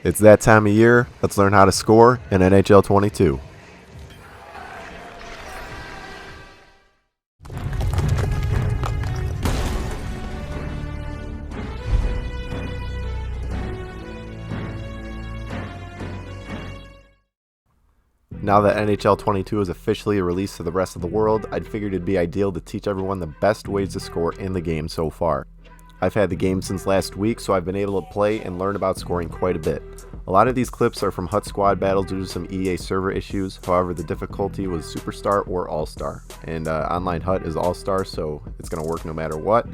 It's that time of year. Let's learn how to score in NHL 22. Now that NHL 22 is officially released to the rest of the world, I'd figured it'd be ideal to teach everyone the best ways to score in the game so far. I've had the game since last week, so I've been able to play and learn about scoring quite a bit. A lot of these clips are from HUT squad battles due to some EA server issues. However, the difficulty was Superstar or All-Star, and online HUT is All-Star, so it's going to work no matter what.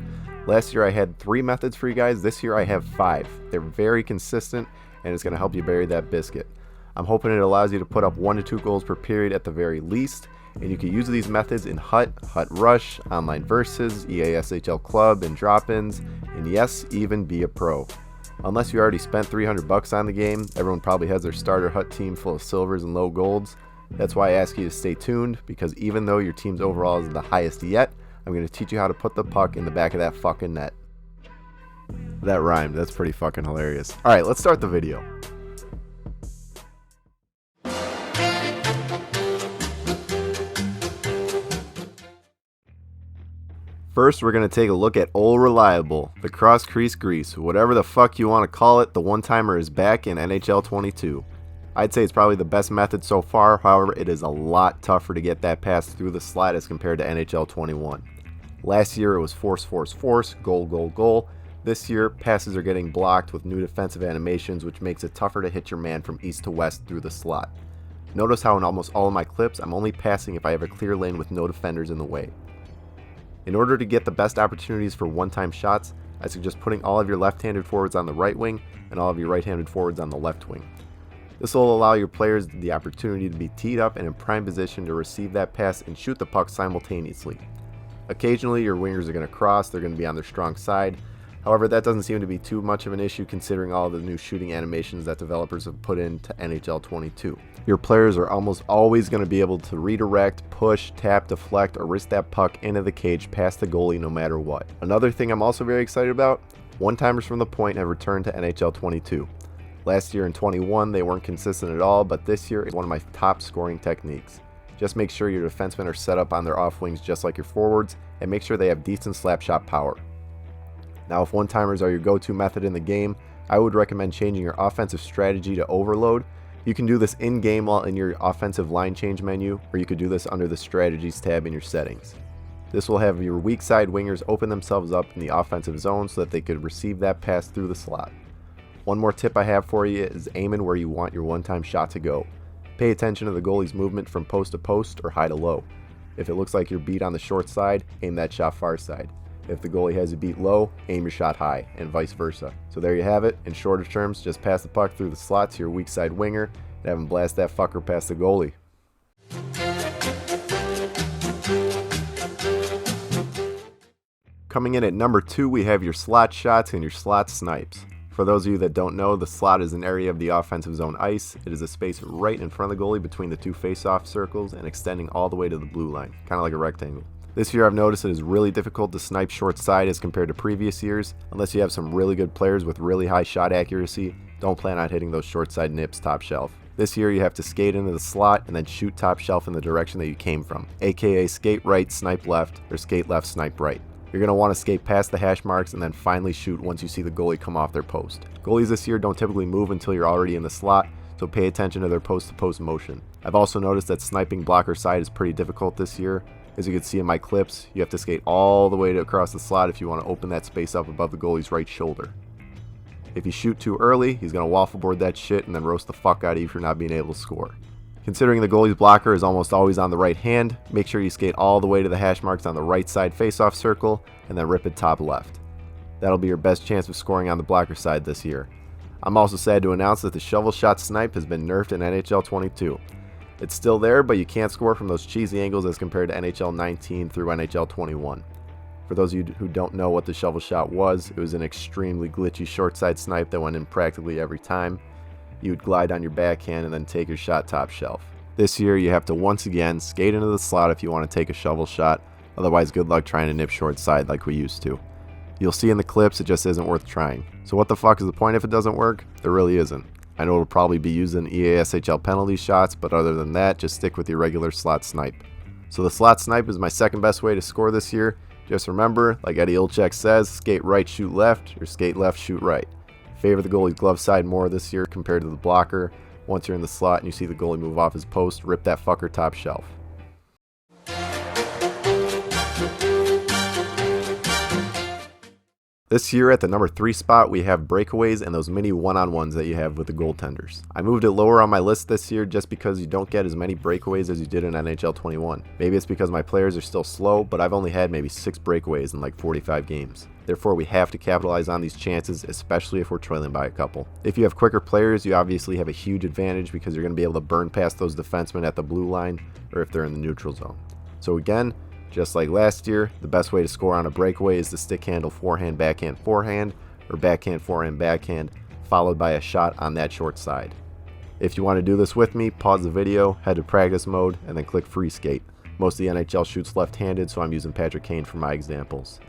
Last year I had 3 methods for you guys. This year I have 5. They're very consistent, and it's going to help you bury that biscuit. I'm hoping it allows you to put up 1 to 2 goals per period at the very least, and you can use these methods in HUT, HUT Rush, Online Versus, EA SHL Club, and drop-ins, and yes, even be a pro. Unless you already spent $300 on the game, everyone probably has their starter HUT team full of silvers and low golds. That's why I ask you to stay tuned, because even though your team's overall isn't the highest yet, I'm going to teach you how to put the puck in the back of that fucking net. That rhymed. That's pretty fucking hilarious. Alright, let's start the video. First, we're going to take a look at Old Reliable, the cross crease grease, whatever the fuck you want to call it. The one-timer is back in NHL 22. I'd say it's probably the best method so far, however it is a lot tougher to get that pass through the slot as compared to NHL 21. Last year it was force, force, force, goal, goal, goal. This year passes are getting blocked with new defensive animations, which makes it tougher to hit your man from east to west through the slot. Notice how in almost all of my clips I'm only passing if I have a clear lane with no defenders in the way. In order to get the best opportunities for one-time shots, I suggest putting all of your left-handed forwards on the right wing and all of your right-handed forwards on the left wing. This will allow your players the opportunity to be teed up and in prime position to receive that pass and shoot the puck simultaneously. Occasionally your wingers are going to cross, they're going to be on their strong side. However, that doesn't seem to be too much of an issue considering all the new shooting animations that developers have put into NHL 22. Your players are almost always going to be able to redirect, push, tap, deflect, or wrist that puck into the cage past the goalie no matter what. Another thing I'm also very excited about, one-timers from the point have returned to NHL 22. Last year in 21 they weren't consistent at all, but this year it's one of my top scoring techniques. Just make sure your defensemen are set up on their off wings just like your forwards, and make sure they have decent slap shot power. Now, if one-timers are your go-to method in the game, I would recommend changing your offensive strategy to overload. You can do this in-game while in your offensive line change menu, or you could do this under the strategies tab in your settings. This will have your weak side wingers open themselves up in the offensive zone so that they could receive that pass through the slot. One more tip I have for you is aiming where you want your one-time shot to go. Pay attention to the goalie's movement from post to post or high to low. If it looks like you're beat on the short side, aim that shot far side. If the goalie has you beat low, aim your shot high, and vice versa. So there you have it. In shorter terms, just pass the puck through the slot to your weak side winger and have him blast that fucker past the goalie. Coming in at number 2, we have your slot shots and your slot snipes. For those of you that don't know, the slot is an area of the offensive zone ice. It is a space right in front of the goalie between the 2 face-off circles and extending all the way to the blue line, kind of like a rectangle. This year I've noticed it is really difficult to snipe short side as compared to previous years. Unless you have some really good players with really high shot accuracy, don't plan on hitting those short side nips top shelf. This year you have to skate into the slot and then shoot top shelf in the direction that you came from, aka skate right, snipe left, or skate left, snipe right. You're going to want to skate past the hash marks and then finally shoot once you see the goalie come off their post. Goalies this year don't typically move until you're already in the slot, so pay attention to their post-to-post motion. I've also noticed that sniping blocker side is pretty difficult this year. As you can see in my clips, you have to skate all the way across the slot if you want to open that space up above the goalie's right shoulder. If you shoot too early, he's going to waffle board that shit and then roast the fuck out of you for not being able to score. Considering the goalie's blocker is almost always on the right hand, make sure you skate all the way to the hash marks on the right side face-off circle and then rip it top left. That'll be your best chance of scoring on the blocker side this year. I'm also sad to announce that the shovel shot snipe has been nerfed in NHL 22. It's still there, but you can't score from those cheesy angles as compared to NHL 19 through NHL 21. For those of you who don't know what the shovel shot was, it was an extremely glitchy short side snipe that went in practically every time. You would glide on your backhand and then take your shot top shelf. This year you have to once again skate into the slot if you want to take a shovel shot, otherwise good luck trying to nip short side like we used to. You'll see in the clips it just isn't worth trying. So what the fuck is the point if it doesn't work? There really isn't. I know it'll probably be using EASHL penalty shots, but other than that, just stick with your regular slot snipe. So the slot snipe is my second best way to score this year. Just remember, like Eddie Olczyk says, skate right, shoot left, or skate left, shoot right. Favor the goalie's glove side more this year compared to the blocker. Once you're in the slot and you see the goalie move off his post, rip that fucker top shelf. This year at the number 3 spot, we have breakaways and those mini one-on-ones that you have with the goaltenders. I moved it lower on my list this year just because you don't get as many breakaways as you did in NHL 21. Maybe it's because my players are still slow, but I've only had maybe 6 breakaways in like 45 games. Therefore, we have to capitalize on these chances, especially if we're trailing by a couple. If you have quicker players, you obviously have a huge advantage because you're going to be able to burn past those defensemen at the blue line or if they're in the neutral zone. So again, just like last year, the best way to score on a breakaway is the stick handle forehand, backhand, forehand, or backhand, forehand, backhand, followed by a shot on that short side. If you want to do this with me, pause the video, head to practice mode, and then click free skate. Most of the NHL shoots left-handed, so I'm using Patrick Kane for my examples.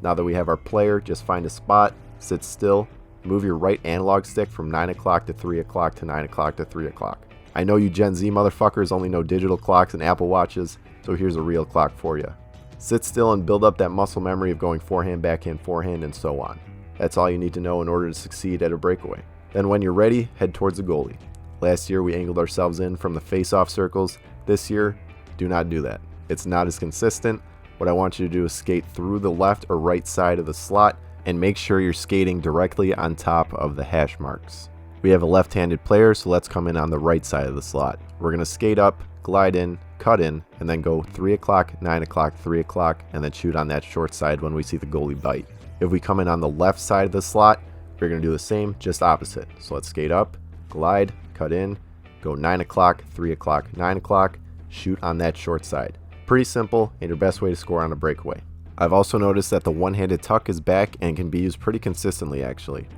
Now that we have our player, just find a spot, sit still, move your right analog stick from 9 o'clock to 3 o'clock to 9 o'clock to 3 o'clock. I know you Gen Z motherfuckers only know digital clocks and Apple Watches, so here's a real clock for you. Sit still and build up that muscle memory of going forehand, forehand, and so on. That's all you need to know in order to succeed at a breakaway. Then when you're ready, head towards the goalie. Last year we angled ourselves in from the face-off circles. This year, do not do that. It's not as consistent. What I want you to do is skate through the left or right side of the slot and make sure you're skating directly on top of the hash marks. We have a left-handed player, so let's come in on the right side of the slot. We're going to skate up, glide in, cut in, and then go 3 o'clock, 9 o'clock, 3 o'clock, and then shoot on that short side when we see the goalie bite. If we come in on the left side of the slot, we're going to do the same, just opposite. So let's skate up, glide, cut in, go 9 o'clock, 3 o'clock, 9 o'clock, shoot on that short side. Pretty simple and your best way to score on a breakaway. I've also noticed that the one-handed tuck is back and can be used pretty consistently actually.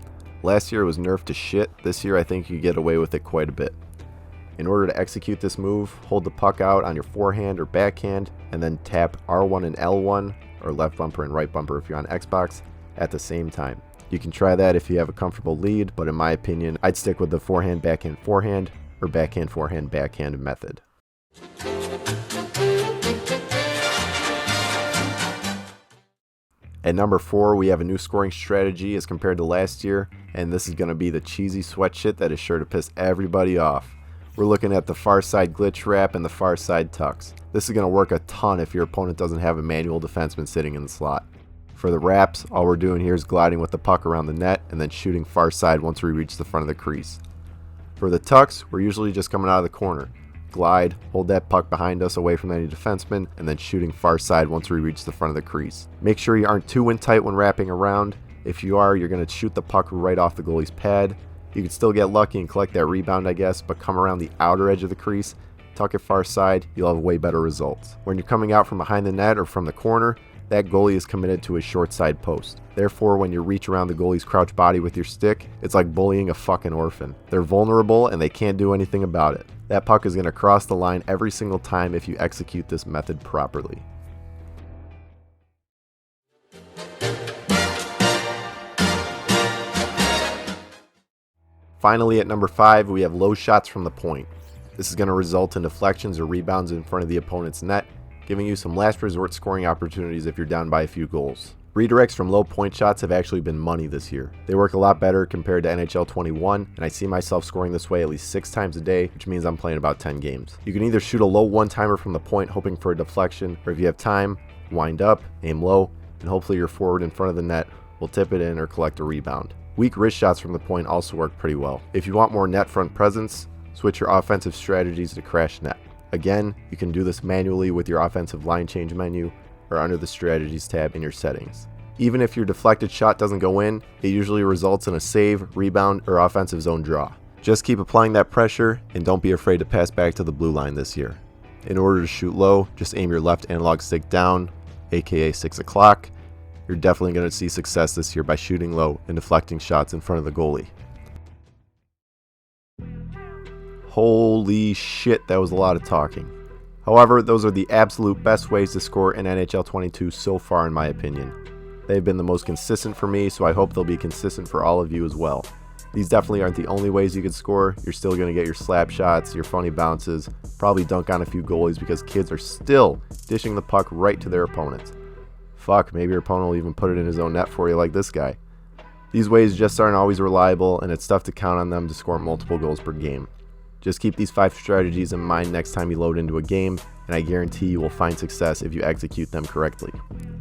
Last year it was nerfed to shit. This year I think you get away with it quite a bit. In order to execute this move, hold the puck out on your forehand or backhand and then tap R1 and L1 or left bumper and right bumper if you're on Xbox at the same time. You can try that if you have a comfortable lead, but in my opinion, I'd stick with the forehand, backhand, forehand or backhand, forehand, backhand method. At number 4, we have a new scoring strategy as compared to last year, and this is going to be the cheesy sweat shit that is sure to piss everybody off. We're looking at the far side glitch wrap and the far side tucks. This is going to work a ton if your opponent doesn't have a manual defenseman sitting in the slot. For the wraps, all we're doing here is gliding with the puck around the net and then shooting far side once we reach the front of the crease. For the tucks, we're usually just coming out of the corner. Glide, hold that puck behind us away from any defenseman, and then shooting far side once we reach the front of the crease. Make sure you aren't too wind tight when wrapping around. If you are, you're going to shoot the puck right off the goalie's pad. You can still get lucky and collect that rebound, I guess, but come around the outer edge of the crease, tuck it far side, you'll have way better results. When you're coming out from behind the net or from the corner, that goalie is committed to his short side post. Therefore, when you reach around the goalie's crouch body with your stick, it's like bullying a fucking orphan. They're vulnerable and they can't do anything about it. That puck is going to cross the line every single time if you execute this method properly. Finally, at number 5, we have low shots from the point. This is going to result in deflections or rebounds in front of the opponent's net, giving you some last resort scoring opportunities if you're down by a few goals. Redirects from low point shots have actually been money this year. They work a lot better compared to NHL 21, and I see myself scoring this way at least 6 times a day, which means I'm playing about 10 games. You can either shoot a low one-timer from the point hoping for a deflection, or if you have time, wind up, aim low, and hopefully your forward in front of the net will tip it in or collect a rebound. Weak wrist shots from the point also work pretty well. If you want more net front presence, switch your offensive strategies to crash net. Again, you can do this manually with your offensive line change menu or under the strategies tab in your settings. Even if your deflected shot doesn't go in, it usually results in a save, rebound, or offensive zone draw. Just keep applying that pressure and don't be afraid to pass back to the blue line this year. In order to shoot low, just aim your left analog stick down, aka 6 o'clock. You're definitely going to see success this year by shooting low and deflecting shots in front of the goalie. Holy shit, that was a lot of talking. However, those are the absolute best ways to score in NHL 22 so far in my opinion. They've been the most consistent for me, so I hope they'll be consistent for all of you as well. These definitely aren't the only ways you can score. You're still going to get your slap shots, your funny bounces, probably dunk on a few goalies because kids are still dishing the puck right to their opponents. Fuck, maybe your opponent will even put it in his own net for you like this guy. These ways just aren't always reliable, and it's tough to count on them to score multiple goals per game. Just keep these 5 strategies in mind next time you load into a game, and I guarantee you will find success if you execute them correctly.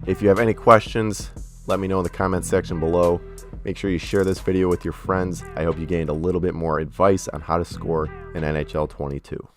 If you have any questions, let me know in the comments section below. Make sure you share this video with your friends. I hope you gained a little bit more advice on how to score in NHL 22.